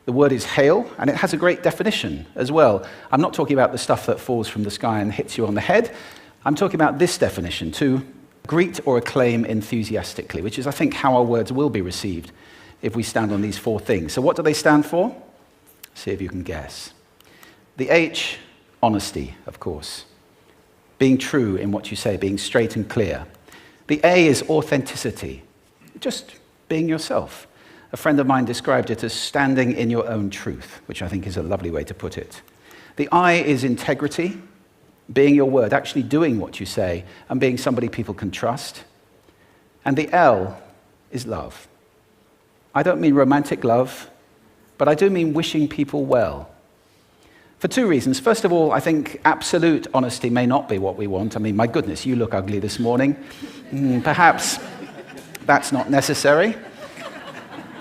The word is hail, and it has a great definition as well. I'm not talking about the stuff that falls from the sky and hits you on the head. I'm talking about this definition, to greet or acclaim enthusiastically, which is, I think, how our words will be received if we stand on these 4 things. So what do they stand for? See if you can guess. The H, honesty, of course. Being true in what you say, being straight and clear. The A is authenticity, just being yourself. A friend of mine described it as standing in your own truth, which I think is a lovely way to put it. The I is integrity, being your word, actually doing what you say, and being somebody people can trust. And the L is love. I don't mean romantic love, but I do mean wishing people well. For 2 reasons. First of all, I think absolute honesty may not be what we want. I mean, my goodness, you look ugly this morning. Perhaps that's not necessary.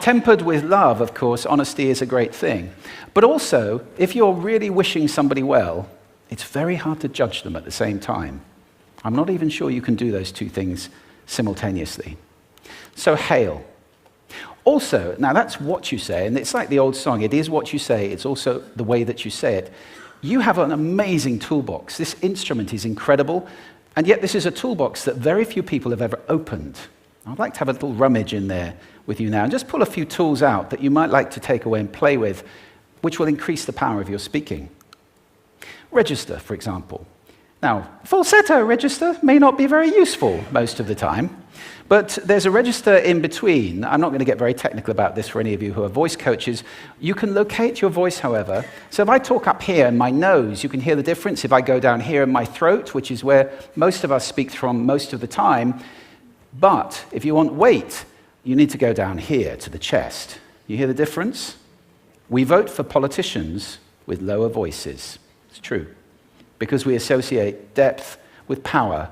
Tempered with love, of course, honesty is a great thing. But also, if you're really wishing somebody well, it's very hard to judge them at the same time. I'm not even sure you can do those 2 things simultaneously. So hail. Also, now that's what you say, and it's like the old song, it is what you say, it's also the way that you say it. You have an amazing toolbox. This instrument is incredible, and yet this is a toolbox that very few people have ever opened. I'd like to have a little rummage in there with you now and just pull a few tools out that you might like to take away and play with, which will increase the power of your speaking. Register, for example. Now, falsetto register may not be very useful most of the time, but there's a register in between. I'm not going to get very technical about this for any of you who are voice coaches. You can locate your voice, however. So if I talk up here in my nose, you can hear the difference. If I go down here in my throat, which is where most of us speak from most of the time, but if you want weight, you need to go down here to the chest. You hear the difference? We vote for politicians with lower voices. It's true. Because we associate depth with power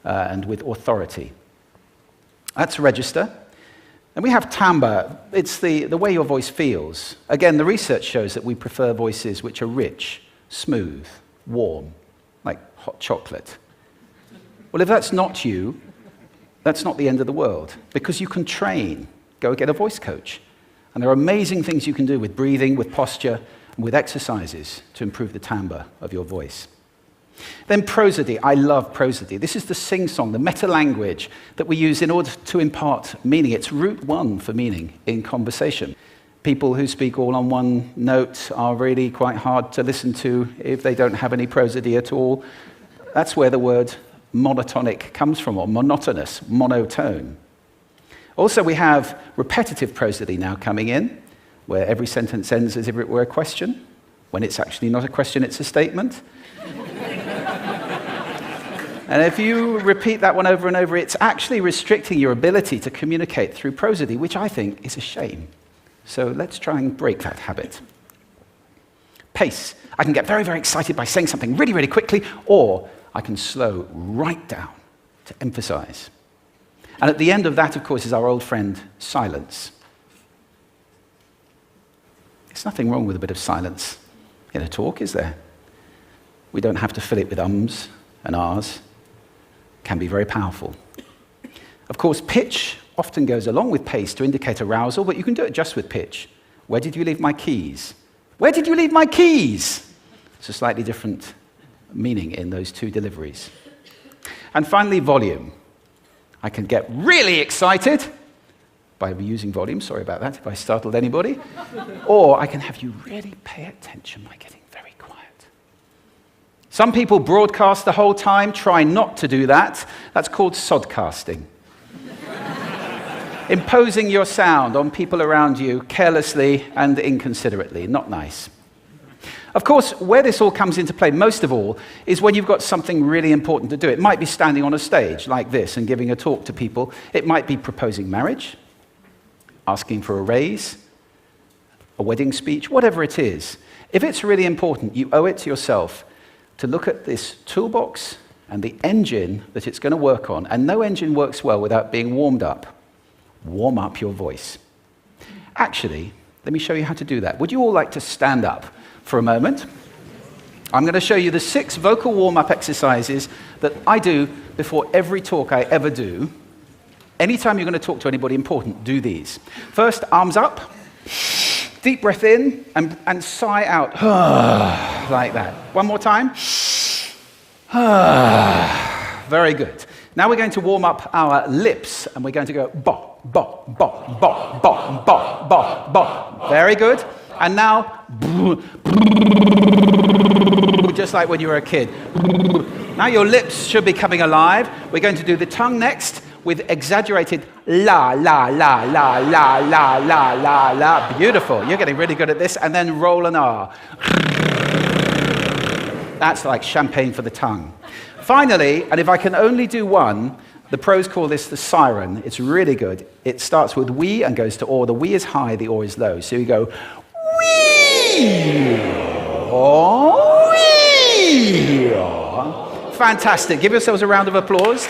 and with authority. That's register. And we have timbre. It's the way your voice feels. Again, the research shows that we prefer voices which are rich, smooth, warm, like hot chocolate. Well, if that's not you, that's not the end of the world, because you can train. Go get a voice coach. And there are amazing things you can do with breathing, with posture, and with exercises to improve the timbre of your voice. Then prosody. I love prosody. This is the sing-song, the meta-language that we use in order to impart meaning. It's route 1 for meaning in conversation. People who speak all on one note are really quite hard to listen to if they don't have any prosody at all. That's where the word monotonic comes from, or monotonous, monotone. Also, we have repetitive prosody now coming in, where every sentence ends as if it were a question, when it's actually not a question, it's a statement. And if you repeat that one over and over, it's actually restricting your ability to communicate through prosody, which I think is a shame. So let's try and break that habit. Pace. I can get very, very excited by saying something really, really quickly, or I can slow right down to emphasize. And at the end of that, of course, is our old friend, silence. There's nothing wrong with a bit of silence in a talk, is there? We don't have to fill it with ums and ahs. It can be very powerful. Of course, pitch often goes along with pace to indicate arousal, but you can do it just with pitch. Where did you leave my keys? Where did you leave my keys? It's a slightly different meaning in those 2 deliveries. And finally, volume. I can get really excited by using volume, sorry about that if I startled anybody, or I can have you really pay attention by getting very quiet. Some people broadcast the whole time. Try not to do that. That's called sodcasting. Imposing your sound on people around you carelessly and inconsiderately. Not nice. Of course, where this all comes into play most of all is when you've got something really important to do. It might be standing on a stage like this and giving a talk to people. It might be proposing marriage, asking for a raise, a wedding speech, whatever it is. If it's really important, you owe it to yourself to look at this toolbox and the engine that it's going to work on. And no engine works well without being warmed up. Warm up your voice. Actually, let me show you how to do that. Would you all like to stand up for a moment? I'm going to show you the 6 vocal warm-up exercises that I do before every talk I ever do. Anytime you're going to talk to anybody important, do these. First, arms up. Deep breath in and sigh out. Like that. One more time. Very good. Now we're going to warm up our lips, and we're going to go bo, bo, bo, bo, bo, bo, bo, bo. Very good. And now, just like when you were a kid. Now your lips should be coming alive. We're going to do the tongue next with exaggerated la, la, la, la, la, la, la, la, la. Beautiful. You're getting really good at this. And then roll an R. That's like champagne for the tongue. Finally, and if I can only do one, the pros call this the siren. It's really good. It starts with we and goes to or. The we is high, the or is low. So you go wee, oh, wee. Fantastic. Give yourselves a round of applause.